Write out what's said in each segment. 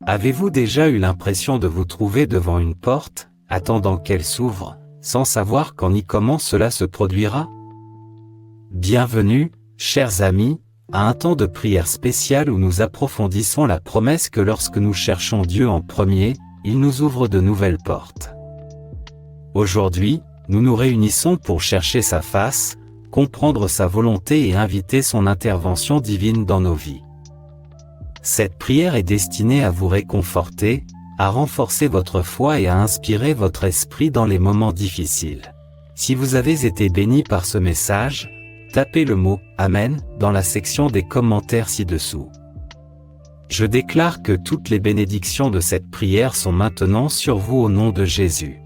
Avez-vous déjà eu l'impression de vous trouver devant une porte, attendant qu'elle s'ouvre, sans savoir quand ni comment cela se produira? Bienvenue, chers amis, à un temps de prière spécial où nous approfondissons la promesse que lorsque nous cherchons Dieu en premier, il nous ouvre de nouvelles portes. Aujourd'hui, nous nous réunissons pour chercher sa face, comprendre sa volonté et inviter son intervention divine dans nos vies. Cette prière est destinée à vous réconforter, à renforcer votre foi et à inspirer votre esprit dans les moments difficiles. Si vous avez été béni par ce message, tapez le mot « Amen » dans la section des commentaires ci-dessous. Je déclare que toutes les bénédictions de cette prière sont maintenant sur vous au nom de Jésus.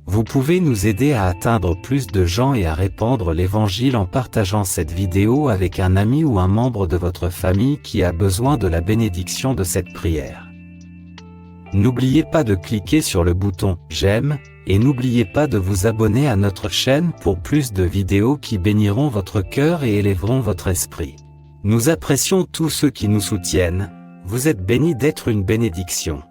Vous pouvez nous aider à atteindre plus de gens et à répandre l'Évangile en partageant cette vidéo avec un ami ou un membre de votre famille qui a besoin de la bénédiction de cette prière. N'oubliez pas de cliquer sur le bouton « J'aime » et n'oubliez pas de vous abonner à notre chaîne pour plus de vidéos qui béniront votre cœur et élèveront votre esprit. Nous apprécions tous ceux qui nous soutiennent, vous êtes bénis d'être une bénédiction.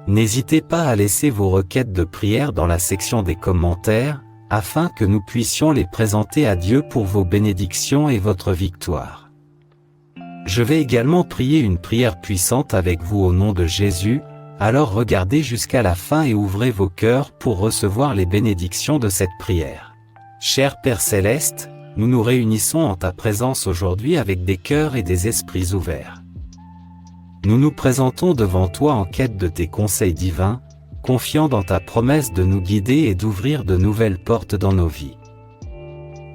N'hésitez pas à laisser vos requêtes de prière dans la section des commentaires, afin que nous puissions les présenter à Dieu pour vos bénédictions et votre victoire. Je vais également prier une prière puissante avec vous au nom de Jésus, alors regardez jusqu'à la fin et ouvrez vos cœurs pour recevoir les bénédictions de cette prière. Cher Père Céleste, nous nous réunissons en ta présence aujourd'hui avec des cœurs et des esprits ouverts. Nous nous présentons devant toi en quête de tes conseils divins, confiants dans ta promesse de nous guider et d'ouvrir de nouvelles portes dans nos vies.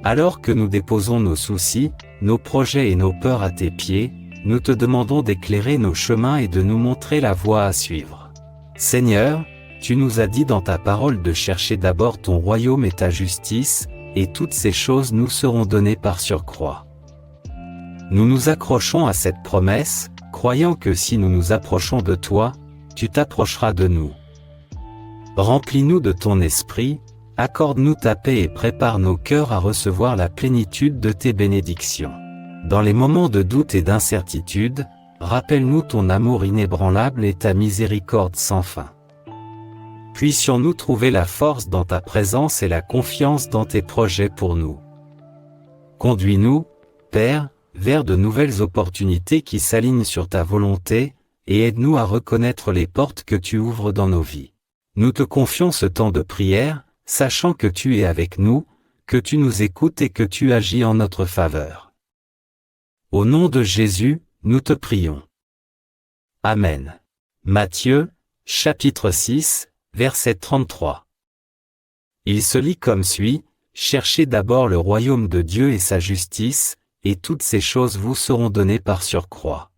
Alors que nous déposons nos soucis, nos projets et nos peurs à tes pieds, nous te demandons d'éclairer nos chemins et de nous montrer la voie à suivre. Seigneur, tu nous as dit dans ta parole de chercher d'abord ton royaume et ta justice, et toutes ces choses nous seront données par surcroît. Nous nous accrochons à cette promesse, croyant que si nous nous approchons de toi, tu t'approcheras de nous. Remplis-nous de ton esprit, accorde-nous ta paix et prépare nos cœurs à recevoir la plénitude de tes bénédictions. Dans les moments de doute et d'incertitude, rappelle-nous ton amour inébranlable et ta miséricorde sans fin. Puissions-nous trouver la force dans ta présence et la confiance dans tes projets pour nous. Conduis-nous, Père, vers de nouvelles opportunités qui s'alignent sur ta volonté, et aide-nous à reconnaître les portes que tu ouvres dans nos vies. Nous te confions ce temps de prière, sachant que tu es avec nous, que tu nous écoutes et que tu agis en notre faveur. Au nom de Jésus, nous te prions. Amen. Matthieu, chapitre 6, verset 33. Il se lit comme suit, « Cherchez d'abord le royaume de Dieu et sa justice, et toutes ces choses vous seront données par surcroît. »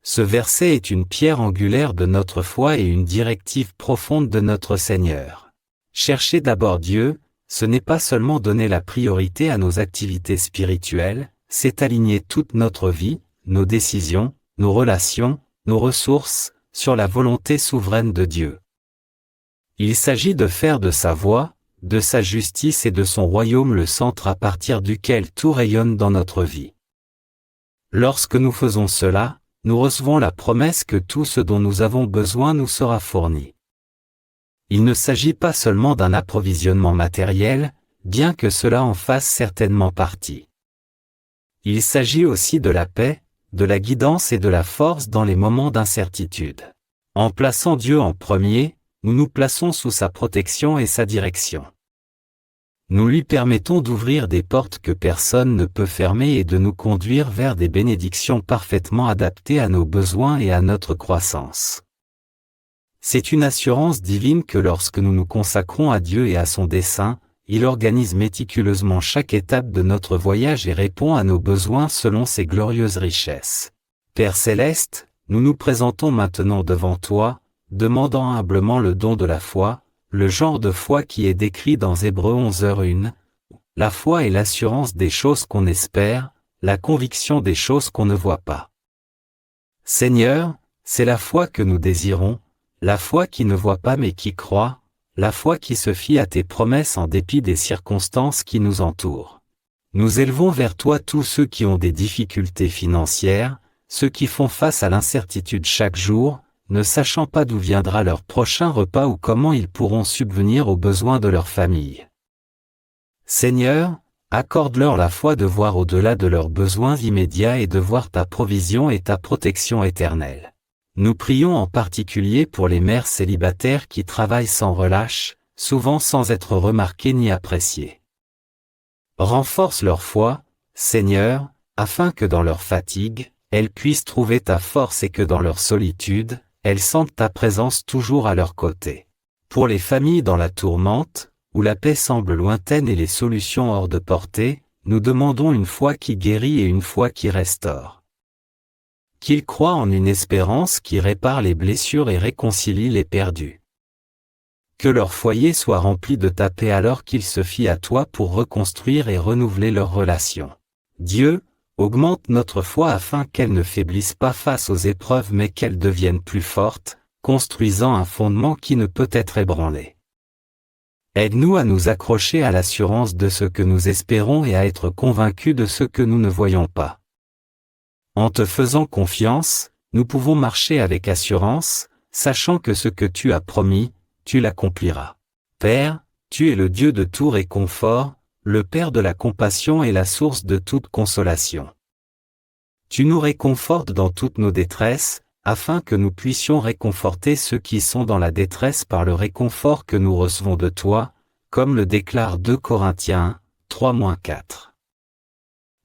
Ce verset est une pierre angulaire de notre foi et une directive profonde de notre Seigneur. Chercher d'abord Dieu, ce n'est pas seulement donner la priorité à nos activités spirituelles, c'est aligner toute notre vie, nos décisions, nos relations, nos ressources, sur la volonté souveraine de Dieu. Il s'agit de faire de sa voie, de sa justice et de son royaume le centre à partir duquel tout rayonne dans notre vie. Lorsque nous faisons cela, nous recevons la promesse que tout ce dont nous avons besoin nous sera fourni. Il ne s'agit pas seulement d'un approvisionnement matériel, bien que cela en fasse certainement partie. Il s'agit aussi de la paix, de la guidance et de la force dans les moments d'incertitude. En plaçant Dieu en premier, nous nous plaçons sous sa protection et sa direction. Nous lui permettons d'ouvrir des portes que personne ne peut fermer et de nous conduire vers des bénédictions parfaitement adaptées à nos besoins et à notre croissance. C'est une assurance divine que lorsque nous nous consacrons à Dieu et à son dessein, il organise méticuleusement chaque étape de notre voyage et répond à nos besoins selon ses glorieuses richesses. Père Céleste, nous nous présentons maintenant devant toi, demandant humblement le don de la foi, le genre de foi qui est décrit dans Hébreux 11:1. La foi est l'assurance des choses qu'on espère, la conviction des choses qu'on ne voit pas. Seigneur, c'est la foi que nous désirons, la foi qui ne voit pas mais qui croit, la foi qui se fie à tes promesses en dépit des circonstances qui nous entourent. Nous élevons vers toi tous ceux qui ont des difficultés financières, ceux qui font face à l'incertitude chaque jour, ne sachant pas d'où viendra leur prochain repas ou comment ils pourront subvenir aux besoins de leur famille. Seigneur, accorde-leur la foi de voir au-delà de leurs besoins immédiats et de voir ta provision et ta protection éternelle. Nous prions en particulier pour les mères célibataires qui travaillent sans relâche, souvent sans être remarquées ni appréciées. Renforce leur foi, Seigneur, afin que dans leur fatigue, elles puissent trouver ta force et que dans leur solitude, elles sentent ta présence toujours à leur côté. Pour les familles dans la tourmente, où la paix semble lointaine et les solutions hors de portée, nous demandons une foi qui guérit et une foi qui restaure. Qu'ils croient en une espérance qui répare les blessures et réconcilie les perdus. Que leur foyer soit rempli de ta paix alors qu'ils se fient à toi pour reconstruire et renouveler leurs relations. Dieu, augmente notre foi afin qu'elle ne faiblisse pas face aux épreuves mais qu'elle devienne plus forte, construisant un fondement qui ne peut être ébranlé. Aide-nous à nous accrocher à l'assurance de ce que nous espérons et à être convaincus de ce que nous ne voyons pas. En te faisant confiance, nous pouvons marcher avec assurance, sachant que ce que tu as promis, tu l'accompliras. Père, tu es le Dieu de tout réconfort, le Père de la compassion et la source de toute consolation. Tu nous réconfortes dans toutes nos détresses, afin que nous puissions réconforter ceux qui sont dans la détresse par le réconfort que nous recevons de toi, comme le déclare 2 Corinthiens 3-4.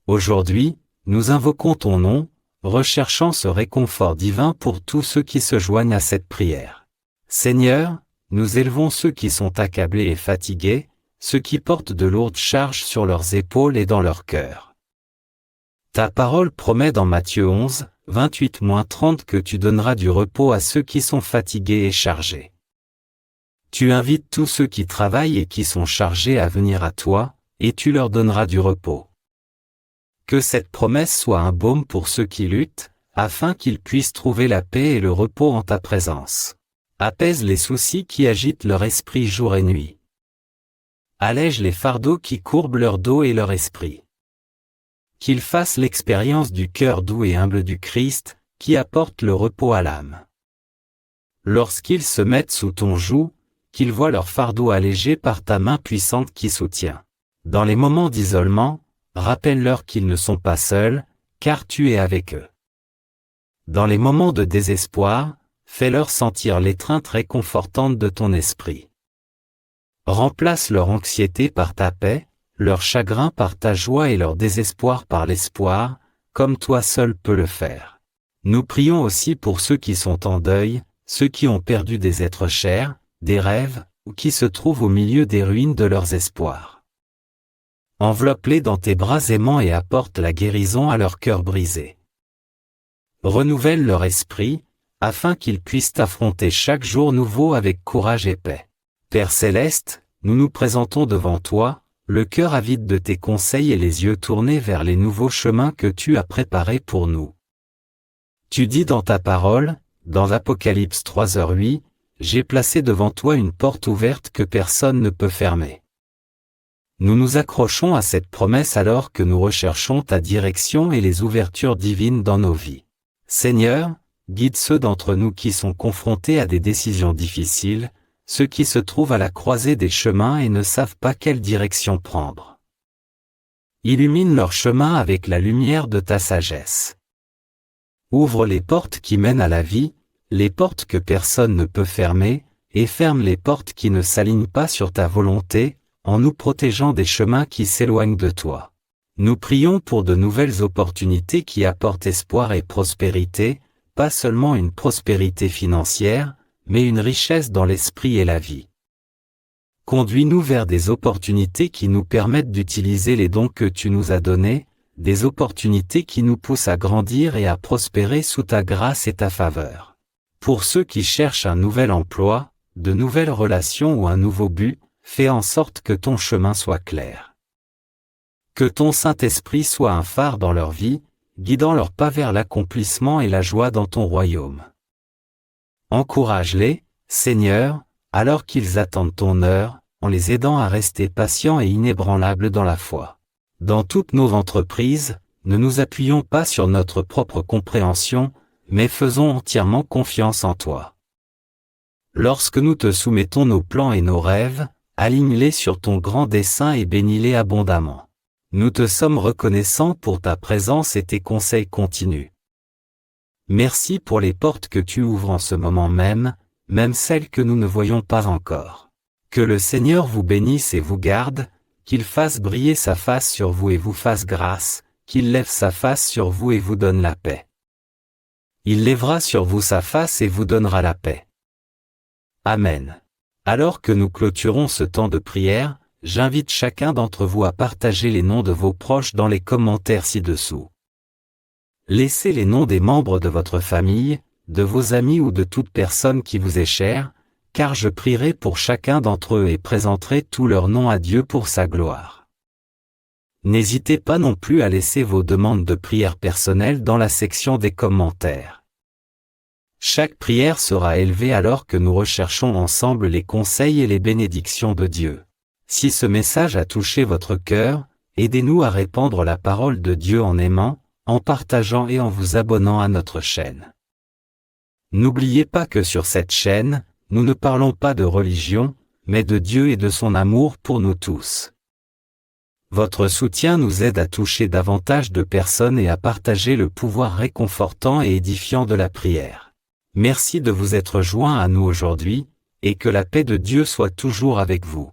Aujourd'hui, nous invoquons ton nom, recherchant ce réconfort divin pour tous ceux qui se joignent à cette prière. Seigneur, nous élevons ceux qui sont accablés et fatigués, ceux qui portent de lourdes charges sur leurs épaules et dans leur cœur. Ta parole promet dans Matthieu 11, 28-30 que tu donneras du repos à ceux qui sont fatigués et chargés. Tu invites tous ceux qui travaillent et qui sont chargés à venir à toi, et tu leur donneras du repos. Que cette promesse soit un baume pour ceux qui luttent, afin qu'ils puissent trouver la paix et le repos en ta présence. Apaise les soucis qui agitent leur esprit jour et nuit. Allège les fardeaux qui courbent leur dos et leur esprit. Qu'ils fassent l'expérience du cœur doux et humble du Christ, qui apporte le repos à l'âme. Lorsqu'ils se mettent sous ton joug, qu'ils voient leur fardeau allégé par ta main puissante qui soutient. Dans les moments d'isolement, rappelle-leur qu'ils ne sont pas seuls, car tu es avec eux. Dans les moments de désespoir, fais-leur sentir l'étreinte réconfortante de ton esprit. Remplace leur anxiété par ta paix, leur chagrin par ta joie et leur désespoir par l'espoir, comme toi seul peux le faire. Nous prions aussi pour ceux qui sont en deuil, ceux qui ont perdu des êtres chers, des rêves, ou qui se trouvent au milieu des ruines de leurs espoirs. Enveloppe-les dans tes bras aimants et apporte la guérison à leur cœur brisé. Renouvelle leur esprit, afin qu'ils puissent affronter chaque jour nouveau avec courage et paix. Père céleste, nous nous présentons devant toi, le cœur avide de tes conseils et les yeux tournés vers les nouveaux chemins que tu as préparés pour nous. Tu dis dans ta parole, dans Apocalypse 3:8, « J'ai placé devant toi une porte ouverte que personne ne peut fermer. » Nous nous accrochons à cette promesse alors que nous recherchons ta direction et les ouvertures divines dans nos vies. Seigneur, guide ceux d'entre nous qui sont confrontés à des décisions difficiles, ceux qui se trouvent à la croisée des chemins et ne savent pas quelle direction prendre. Illumine leur chemin avec la lumière de ta sagesse. Ouvre les portes qui mènent à la vie, les portes que personne ne peut fermer, et ferme les portes qui ne s'alignent pas sur ta volonté, en nous protégeant des chemins qui s'éloignent de toi. Nous prions pour de nouvelles opportunités qui apportent espoir et prospérité, pas seulement une prospérité financière, mais une richesse dans l'esprit et la vie. Conduis-nous vers des opportunités qui nous permettent d'utiliser les dons que tu nous as donnés, des opportunités qui nous poussent à grandir et à prospérer sous ta grâce et ta faveur. Pour ceux qui cherchent un nouvel emploi, de nouvelles relations ou un nouveau but, fais en sorte que ton chemin soit clair. Que ton Saint-Esprit soit un phare dans leur vie, guidant leurs pas vers l'accomplissement et la joie dans ton royaume. Encourage-les, Seigneur, alors qu'ils attendent ton heure, en les aidant à rester patients et inébranlables dans la foi. Dans toutes nos entreprises, ne nous appuyons pas sur notre propre compréhension, mais faisons entièrement confiance en toi. Lorsque nous te soumettons nos plans et nos rêves, aligne-les sur ton grand dessein et bénis-les abondamment. Nous te sommes reconnaissants pour ta présence et tes conseils continus. Merci pour les portes que tu ouvres en ce moment même celles que nous ne voyons pas encore. Que le Seigneur vous bénisse et vous garde, qu'il fasse briller sa face sur vous et vous fasse grâce, qu'il lève sa face sur vous et vous donne la paix. Il lèvera sur vous sa face et vous donnera la paix. Amen. Alors que nous clôturons ce temps de prière, j'invite chacun d'entre vous à partager les noms de vos proches dans les commentaires ci-dessous. Laissez les noms des membres de votre famille, de vos amis ou de toute personne qui vous est chère, car je prierai pour chacun d'entre eux et présenterai tous leurs noms à Dieu pour sa gloire. N'hésitez pas non plus à laisser vos demandes de prière personnelles dans la section des commentaires. Chaque prière sera élevée alors que nous recherchons ensemble les conseils et les bénédictions de Dieu. Si ce message a touché votre cœur, aidez-nous à répandre la parole de Dieu en aimant, en partageant et en vous abonnant à notre chaîne. N'oubliez pas que sur cette chaîne, nous ne parlons pas de religion, mais de Dieu et de son amour pour nous tous. Votre soutien nous aide à toucher davantage de personnes et à partager le pouvoir réconfortant et édifiant de la prière. Merci de vous être joints à nous aujourd'hui, et que la paix de Dieu soit toujours avec vous.